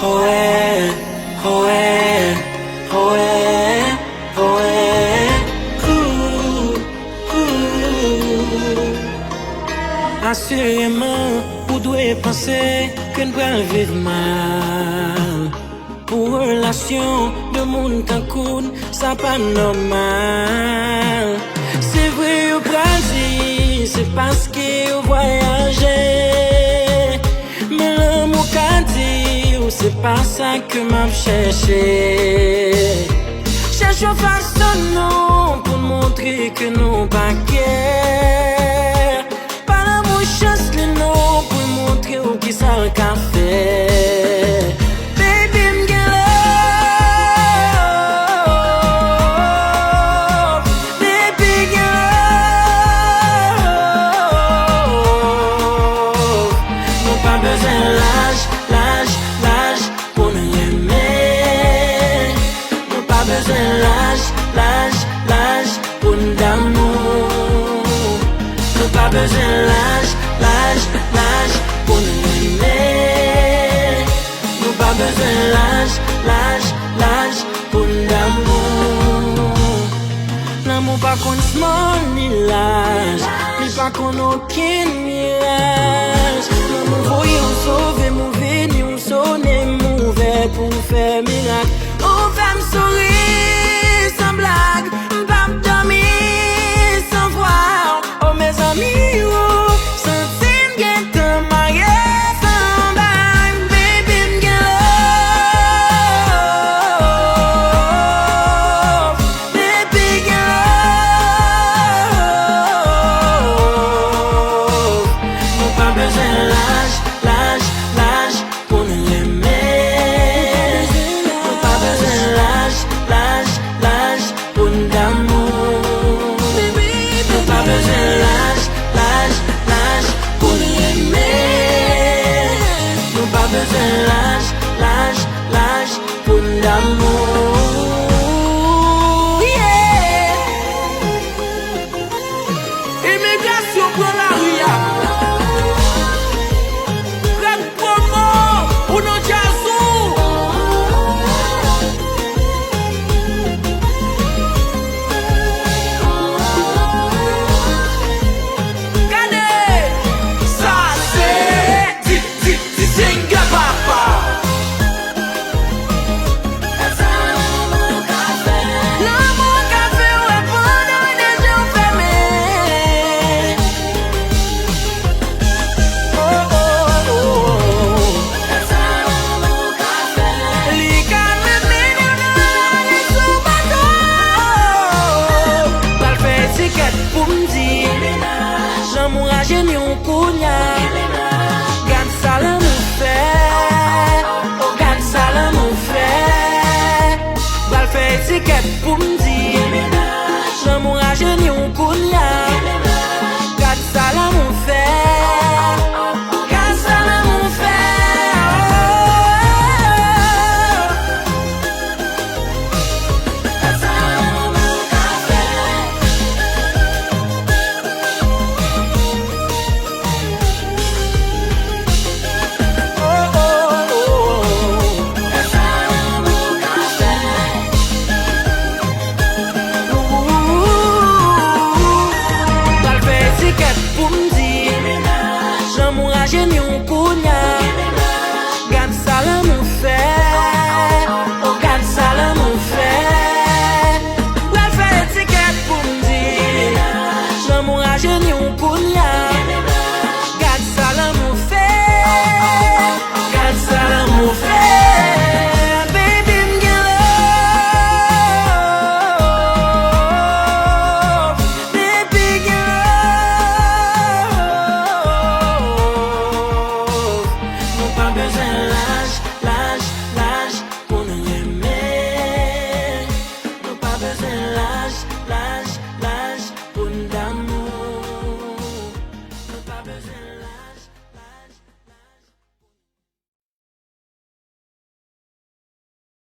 ouais, ouais, ouais, ouais, Assurément, vous devez penser que nous allons vivre mal. Pour relation de monde en coune, ça pas normal. C'est vrai au Brésil, c'est parce que vous voyagez. Mais l'amour qu'a dit, c'est pas ça que m'a cherché. Cherche une façon non pour montrer que nous pas guère. Pas l'amour chasse les noms pour montrer où qui ça le café. L'âge pour d'amour. Nous pas besoin l'âge pour nous aimer. Nous pas besoin l'âge pour d'amour. L'amour pas qu'on small ni l'âge, ni pas qu'on aucun mirage. L'amour voyez on sauve, mauvais ni on sonne mauvais pour faire miracle. On va me sourire sans blague, pas me dormir sans voir. Oh mes amis, oh, sans signe que te marier sans bague. Baby, me get love. Baby, get love. Nous pas besoin l'âge pour nous aimer. Nous pas besoin l'âge pour d'amour. Nous pas besoin l'âge pour nous aimer. Nous pas besoin l'âge pour d'amour.